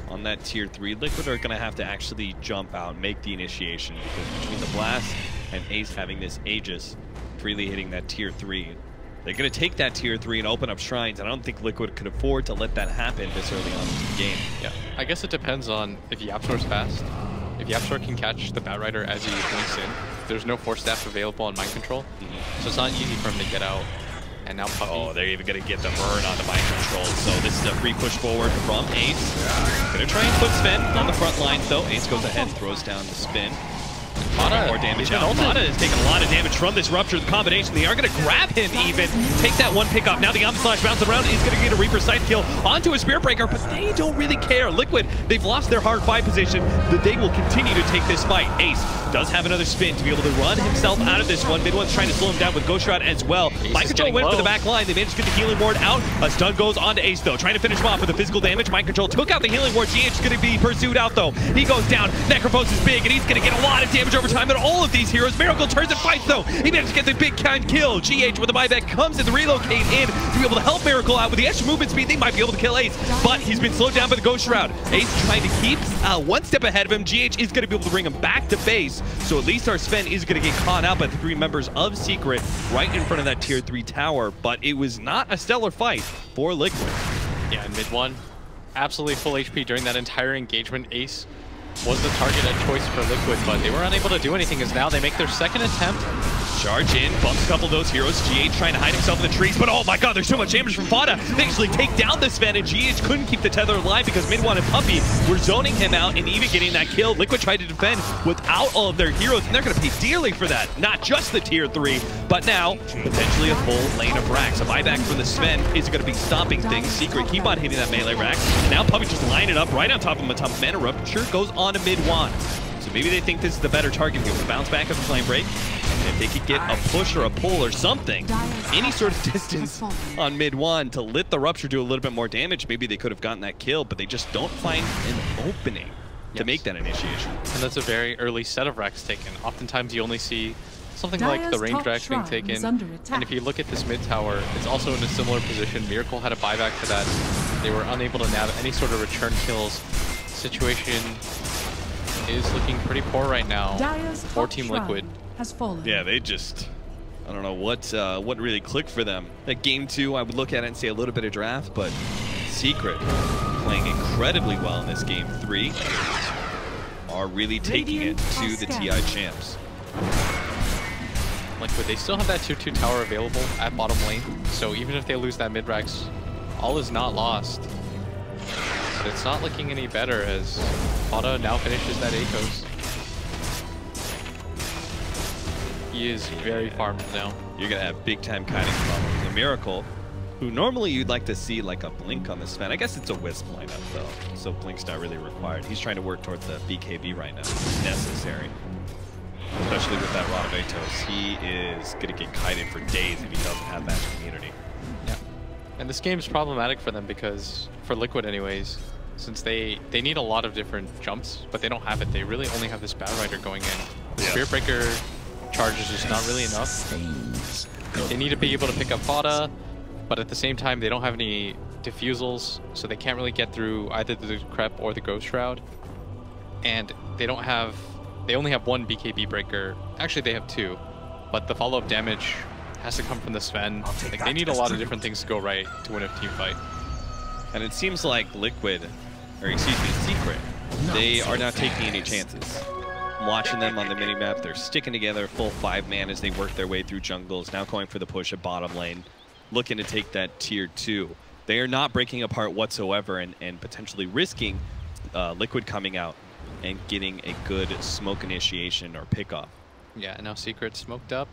on that tier 3. Liquid are gonna have to actually jump out, make the initiation, because between the blast and Ace having this Aegis, freely hitting that tier 3, they're gonna take that tier 3 and open up shrines, and I don't think Liquid could afford to let that happen this early on in the game. Yeah, I guess it depends on if YapzOr's fast. If YapzOr can catch the Bat Rider as he links in, there's no Force Staff available on Mind Control, so it's not easy for him to get out. And now Puppy. Oh, they're even gonna get the burn on the Mind Control. So this is a free push forward from Ace. Gonna try and put Sven on the front lines though. Ace goes ahead and throws down the spin. More damage out. Fada is taking a lot of damage from this Rupture. The combination, they are going to grab him even. Take that one pick off. Now the Slash bounces around. He's going to get a Reaper Scythe kill onto a Spirit Breaker, but they don't really care. Liquid, they've lost their hard fight position. They will continue to take this fight. Ace does have another spin to be able to run himself out of this one. Mid one's trying to slow him down with Ghost Shroud as well. Mind Control went for the back line. They managed to get the Healing Ward out. A stun goes on to Ace though, trying to finish him off with the physical damage. Mind Control took out the Healing Ward. GH is going to be pursued out though. He goes down. Necrophos is big and he's going to get a lot of damage over time. And all of these heroes, Miracle turns and fights though. He managed to get the big kind kill. GH with the buyback comes in to relocate in to be able to help Miracle out. With the extra movement speed, they might be able to kill Ace, but he's been slowed down by the Ghost Shroud. Ace trying to keep one step ahead of him. GH is going to be able to bring him back to base, so at least our Sven is going to get caught out by the 3 members of Secret right in front of that tier 3 tower, but it was not a stellar fight for Liquid. Yeah, in mid one, absolutely full HP during that entire engagement. Ace was the target and choice for Liquid, but they were unable to do anything as now they make their second attempt. Charge in, bumps a couple of those heroes. GH trying to hide himself in the trees, but oh my god, there's so much damage from Fada. They actually take down the Sven, and GH couldn't keep the tether alive because Mid1 and Puppey were zoning him out and even getting that kill. Liquid tried to defend without all of their heroes, and they're going to pay dearly for that. Not just the tier 3, but now potentially a full lane of racks. A buyback from the Sven is going to be stopping things. Secret keep on hitting that melee rack. And now Puppey just line it up right on top of him. A top of mana rupture goes on to Mid1. So maybe they think this is the better target. Give him a bounce back of the flame break. And if they could get a push or a pull or something, any sort of distance on Mid1 to let the Rupture do a little bit more damage, maybe they could have gotten that kill, but they just don't find an opening to make that initiation. And that's a very early set of racks taken. Oftentimes you only see something like the range racks being taken. And if you look at this mid tower, it's also in a similar position. Miracle had a buyback for that. They were unable to nab any sort of return kills. Situation is looking pretty poor right now for Team Liquid. Yeah, they just, I don't know what really clicked for them. At game 2, I would look at it and say a little bit of draft, but Secret playing incredibly well in this game 3 are really taking it to the TI champs. Liquid, they still have that 2-2 tower available at bottom lane, so even if they lose that mid racks, all is not lost. But it's not looking any better as Fada now finishes that ACOS. He is very farmed now. You're going to have big time kiting problems. A Miracle, who normally you'd like to see like a Blink on this Sven. I guess it's a Wisp lineup though, so Blink's not really required. He's trying to work towards the BKB right now. It's necessary. Especially with that Rod of Atos. He is going to get kited for days if he doesn't have that immunity. Yeah. And this game's problematic for them because, for Liquid anyways, since they need a lot of different jumps, but they don't have it. They really only have this Bad Rider going in. The Spirit Breaker charge is just not really enough. They need to be able to pick up Fada, but at the same time, they don't have any diffusals, so they can't really get through either the Crep or the Ghost Shroud. And they only have one BKB breaker. Actually, they have 2, but the follow-up damage has to come from the Sven. Like, they need a lot of different things to go right to win a team fight. And it seems like Liquid, or excuse me, Secret, they are not taking any chances. I'm watching them on the minimap. They're sticking together full 5-man as they work their way through jungles, now going for the push at bottom lane, looking to take that tier 2. They are not breaking apart whatsoever and potentially risking Liquid coming out and getting a good smoke initiation or pickoff. Yeah, and now Secret smoked up.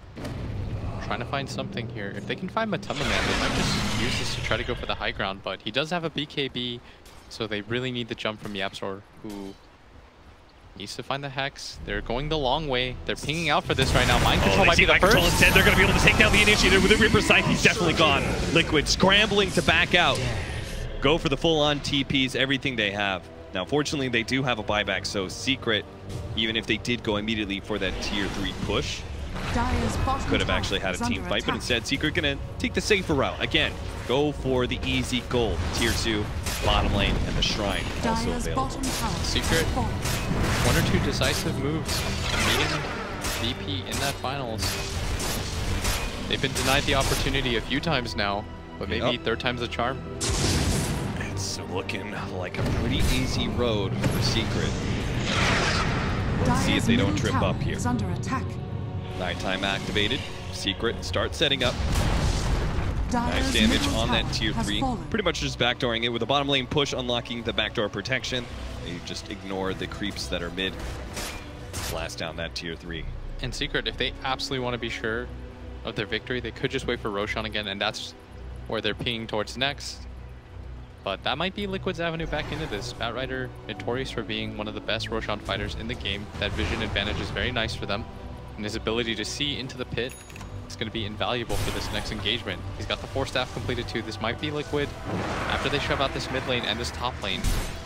Trying to find something here. If they can find Matama Man, they might just use this to try to go for the high ground, but he does have a BKB, so they really need the jump from Yapzor, who needs to find the Hex. They're going the long way. They're pinging out for this right now. Mind Control might be the first. Instead, they're going to be able to take down the Initiator with the Reaper Scythe. He's definitely gone. Liquid scrambling to back out. Go for the full-on TPs, everything they have. Now, fortunately, they do have a buyback, so Secret, even if they did go immediately for that tier 3 push, could have actually had a team fight, but instead Secret gonna take the safer route. Again, go for the easy gold. Tier 2, bottom lane, and the Shrine also available. Secret, 1 or 2 decisive moves, beating VP in that finals. They've been denied the opportunity a few times now, but maybe third time's a charm. It's looking like a pretty easy road for Secret. Let's see if they don't trip up here. Nighttime activated. Secret starts setting up. Nice damage on that tier 3. Pretty much just backdooring it with a bottom lane push, unlocking the backdoor protection. You just ignore the creeps that are mid. blast down that tier 3. And Secret, if they absolutely want to be sure of their victory, they could just wait for Roshan again, and that's where they're pinging towards next. But that might be Liquid's avenue back into this. Batrider, notorious for being one of the best Roshan fighters in the game. That vision advantage is very nice for them. And his ability to see into the pit is going to be invaluable for this next engagement. He's got the 4 staff completed too. This might be Liquid, after they shove out this mid lane and this top lane,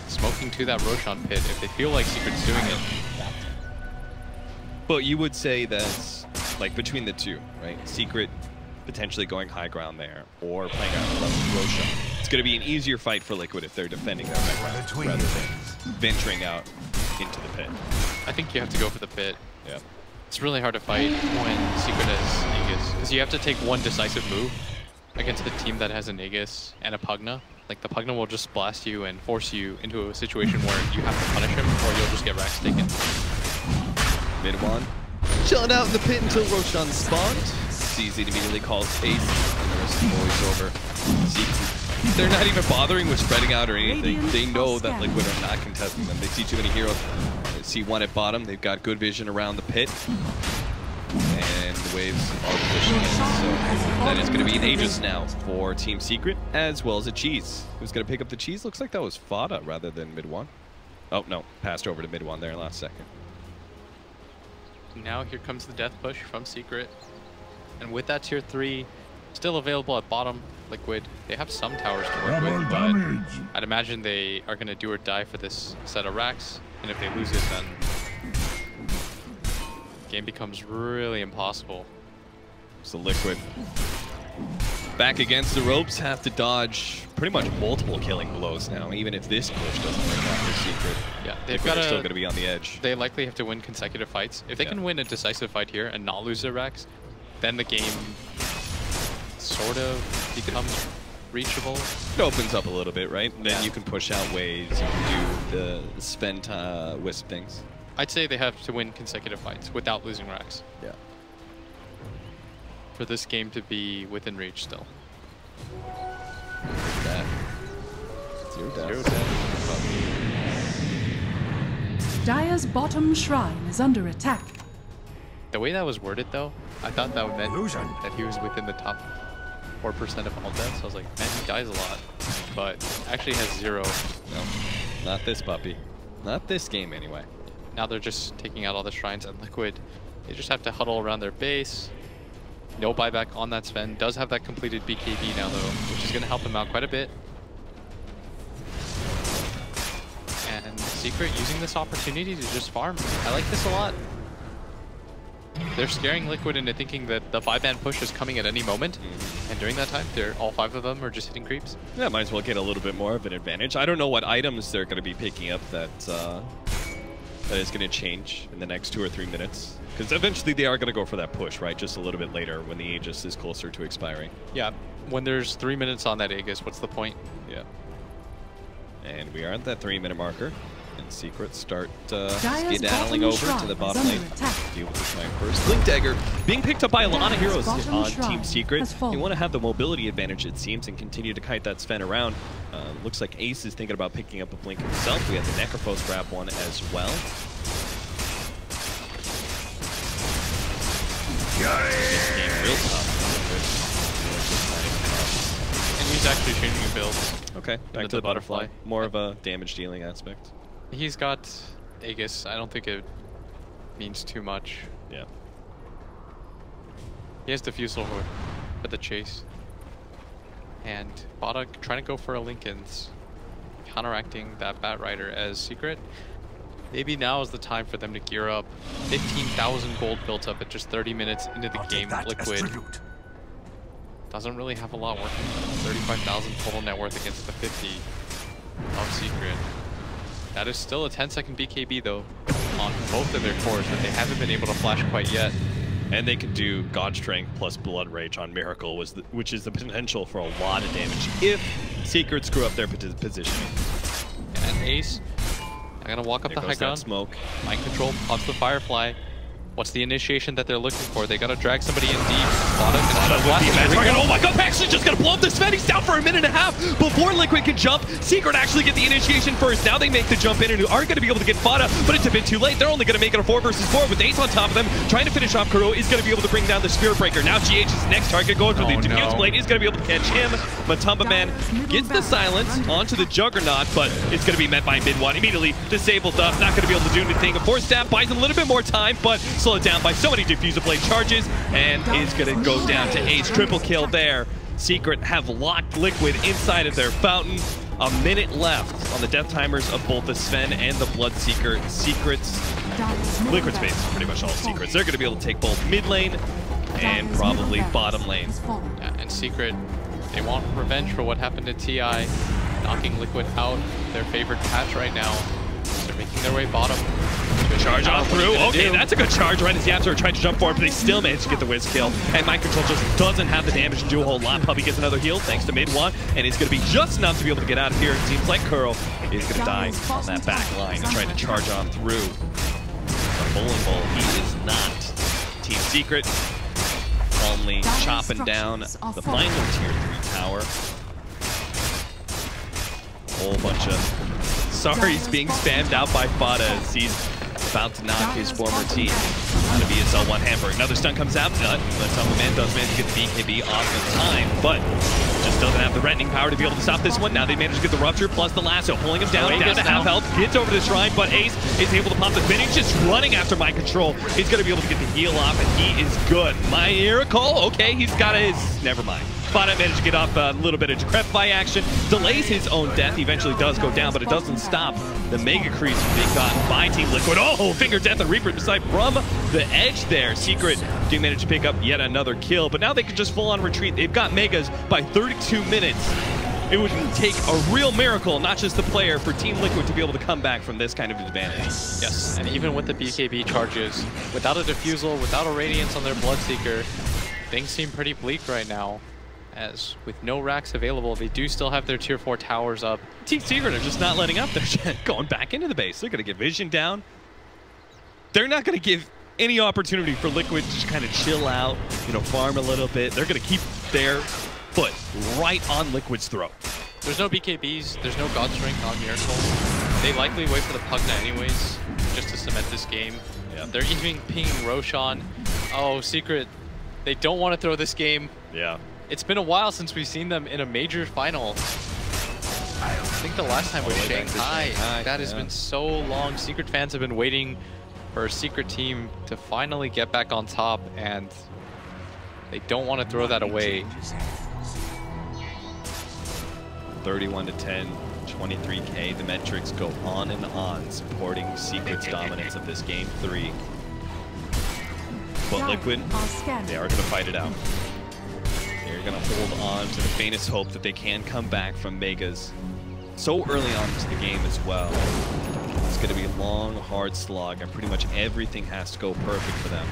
smoking to that Roshan pit if they feel like Secret's doing it. But you would say that's like between the two, right? Secret potentially going high ground there, or playing out Roshan. It's going to be an easier fight for Liquid if they're defending their high ground rather than venturing out into the pit. I think you have to go for the pit. Yeah. It's really hard to fight when Secret has Aegis, because you have to take one decisive move against the team that has an Aegis and a Pugna. Like, the Pugna will just blast you and force you into a situation where you have to punish him, or you'll just get racks taken. Mid one, chilling out in the pit until Roshan spawned. CZ immediately calls Ace, and the rest of the boys over. Secret. They're not even bothering with spreading out or anything. They know that Liquid are not contesting them. They see too many heroes. They see one at bottom. They've got good vision around the pit. And the waves are pushing in. So that is going to be an Aegis now for Team Secret, as well as a Cheese. Who's going to pick up the Cheese? Looks like that was Fada rather than mid one. Oh, no. Passed over to mid one there last second. Now here comes the death push from Secret. And with that tier 3 still available at bottom, Liquid, they have some towers to work with, but I'd imagine they are going to do or die for this set of racks. And if they lose it, then the game becomes really impossible. So Liquid back against the ropes, have to dodge pretty much multiple killing blows now, even if this push doesn't work out for Secret. Yeah, they're still going to be on the edge. They likely have to win consecutive fights. If they can win a decisive fight here and not lose their racks, then the game sort of becomes reachable. It opens up a little bit, right? And then you can push out waves, you can do the Sven Wisp things. I'd say they have to win consecutive fights without losing racks. Yeah. For this game to be within reach still. Zero death. Zero death. Dire's bottom shrine is under attack. The way that was worded, though, I thought that meant that he was within the top 4% of all deaths. I was like, man, he dies a lot, but actually has 0. No, not this puppy. Not this game, anyway. Now they're just taking out all the shrines, and Liquid, they just have to huddle around their base. No buyback on that Sven. Does have that completed BKB now, though, which is going to help him out quite a bit. And Secret using this opportunity to just farm. I like this a lot. They're scaring Liquid into thinking that the 5-man push is coming at any moment. And during that time, all 5 of them are just hitting creeps. Yeah, might as well get a little bit more of an advantage. I don't know what items they're going to be picking up that is going to change in the next 2 or 3 minutes. Because eventually they are going to go for that push, right? Just a little bit later when the Aegis is closer to expiring. Yeah, when there's 3 minutes on that Aegis, what's the point? Yeah. And we are at that 3-minute marker. And Secret start skedaddling over to the bottom lane. Deal with this Snipe first. Blink Dagger being picked up by a lot of heroes on Team Secret. They want to have the mobility advantage, it seems, and continue to kite that Sven around. Looks like Ace is thinking about picking up a Blink himself. We have the Necrophos grab one as well. This game real tough. And he's actually changing a build. Okay, back to the butterfly. More of a damage dealing aspect. He's got Aegis. I don't think it means too much. Yeah. He has Diffusal for the chase. And Bada trying to go for a Linken's, counteracting that Batrider as Secret. Maybe now is the time for them to gear up. 15,000 gold built up at just 30 minutes into the game. Liquid doesn't really have a lot working. 35,000 total net worth against the 50 of Secret. That is still a 10-second BKB though on both of their cores that they haven't been able to flash quite yet. And they can do God Strength plus Blood Rage on Miracle, which is the potential for a lot of damage if Secret screw up their positioning. And Ace, I'm gonna walk up the high ground. Smoke. Mind control, pops the Firefly. What's the initiation that they're looking for? They gotta drag somebody in deep. Oh my god, actually just gonna blow up this Sven. He's down for a minute and a half before Liquid can jump. Secret actually get the initiation first. Now they make the jump in and aren't gonna be able to get Fada, but it's a bit too late. They're only gonna make it a 4 versus 4 with Ace on top of them. Trying to finish off Kuro is gonna be able to bring down the Spirit Breaker. Now GH's next target going for the Diffuse Blade is gonna be able to catch him. Matumba Man gets the silence onto the Juggernaut, but it's gonna be met by Mid-1. Immediately disabled up, not gonna be able to do anything. A Force Stab buys him a little bit more time, but slowed down by so many Diffuser Blade charges, and is gonna go down to Ace. Triple kill there. Secret have locked Liquid inside of their fountain. A minute left on the death timers of both the Sven and the Bloodseeker. Liquid's base is pretty much all Secrets. They're gonna be able to take both mid lane and probably bottom lane. Yeah, and Secret, they want revenge for what happened to TI, knocking Liquid out, their favorite patch right now. They're making their way bottom. Charge on through. Okay, that's a good charge right as Yaps are trying to jump forward, but they still manage to get the whiz kill. And Mind Control just doesn't have the damage to do a whole lot. Puppy gets another heal thanks to Mid-1, and it's going to be just enough to be able to get out of here. It seems like Kuro is going to die on that back line and trying to charge on through. The bowling ball, he is not. Team Secret calmly chopping down the final tier 3 tower. Whole bunch of sorries being spammed out by Fada as he's about to knock his former team out of ESL 1 Hamburg. Another stun comes out, but Matumba Man does manage to get the BKB off in time, but just doesn't have the Rettening power to be able to stop this one. Now they manage to get the Rupture plus the Lasso, pulling him down to half health, gets over the Shrine, but Ace is able to pop the finish, just running after Mind Control. He's going to be able to get the heal off, and he is good. Miracle, okay, he's got his, never mind. Fada managed to get off a little bit of Decrepify action, delays his own death, he eventually does go down, but it doesn't stop the Mega Creeps from being gotten by Team Liquid. Oh, Finger Death and Reaper beside from the edge there. Secret do manage to pick up yet another kill, but now they can just full on retreat. They've got Megas by 32 minutes. It would take a real miracle, not just the player, for Team Liquid to be able to come back from this kind of advantage. Yes, and even with the BKB charges, without a Diffusal, without a Radiance on their Bloodseeker, things seem pretty bleak right now. As with no racks available, they do still have their tier 4 towers up. Team Secret are just not letting up. They're going back into the base. They're going to get Vision down. They're not going to give any opportunity for Liquid to just kind of chill out, you know, farm a little bit. They're going to keep their foot right on Liquid's throat. There's no BKBs, there's no God's Strength on Miracle. They likely wait for the Pugna anyways, just to cement this game. Yeah. They're even pinging Roshan. Oh, Secret, they don't want to throw this game. Yeah. It's been a while since we've seen them in a major final. I think the last time was Shanghai. That has been so long. Secret fans have been waiting for a Secret team to finally get back on top, and they don't want to throw that away. 31-10, 23K. The metrics go on and on, supporting Secret's dominance of this game 3. But Liquid, they are going to fight it out. They're going to hold on to the faintest hope that they can come back from Megas so early on into the game as well. It's going to be a long, hard slog, and pretty much everything has to go perfect for them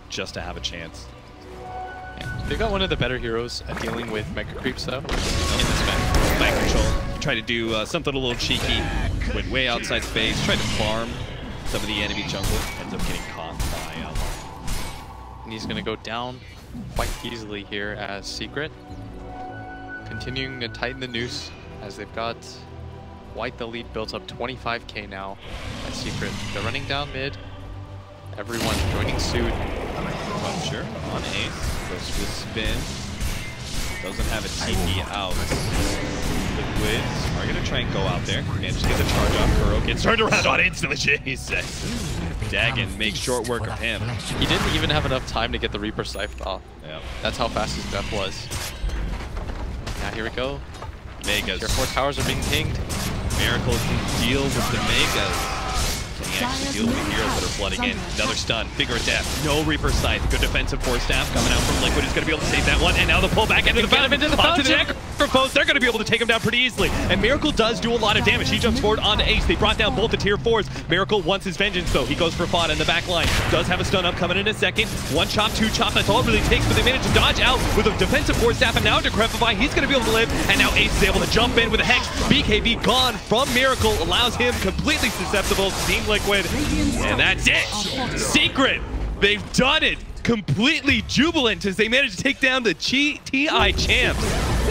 just to have a chance. Yeah. They've got one of the better heroes at dealing with Mega Creeps, though, in this match. Mind Control. Try to do something a little cheeky. Went way outside space. Tried to farm some of the enemy jungle. Ends up getting caught by and he's going to go down quite easily here as Secret continuing to tighten the noose as they've got White the lead built up 25k now as Secret. They're running down mid. Everyone joining suit. Rupture on Ace. Goes to a spin. Doesn't have a TP out. Liquids are going to try and go out there. Managed to get the charge off. Kuro gets turned around on instantly. Jesus. Dagon makes short work of him. He didn't even have enough time to get the Reaper Scythe off. Yeah. That's how fast his death was. Now here we go. Megas. Tier 4 towers are being pinged. Miracle can deal with the Megas. Can he actually deal with the heroes that are flooding in? Another stun. Finger of Death. No Reaper Scythe. Good defensive Force Staff coming out from Liquid. He's going to be able to save that one. And now the pull back into the fountain. Onto the Necrophos. They're going to be able to take him down pretty easily. And Miracle does do a lot of damage. He jumps forward onto Ace. They brought down both the tier 4s. Miracle wants his vengeance though. He goes for Fada in the back line. Does have a stun up coming in a second. One chop, two chop. That's all it really takes. But they manage to dodge out with a defensive Force Staff. And now Decrepify. He's going to be able to live. And now Ace is able to jump in with a Hex. BKB gone from Miracle allows him completely susceptible to Team Liquid. Liquid, and that's it. Secret, they've done it. Completely jubilant as they managed to take down the TI champs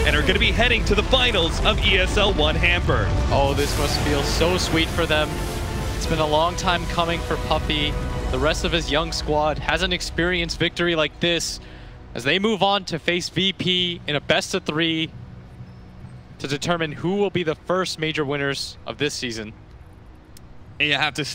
and are going to be heading to the finals of ESL 1 Hamburg. Oh, this must feel so sweet for them. It's been a long time coming for Puppy. The rest of his young squad hasn't experienced victory like this as they move on to face VP in a best-of-3 to determine who will be the first major winners of this season. And you have to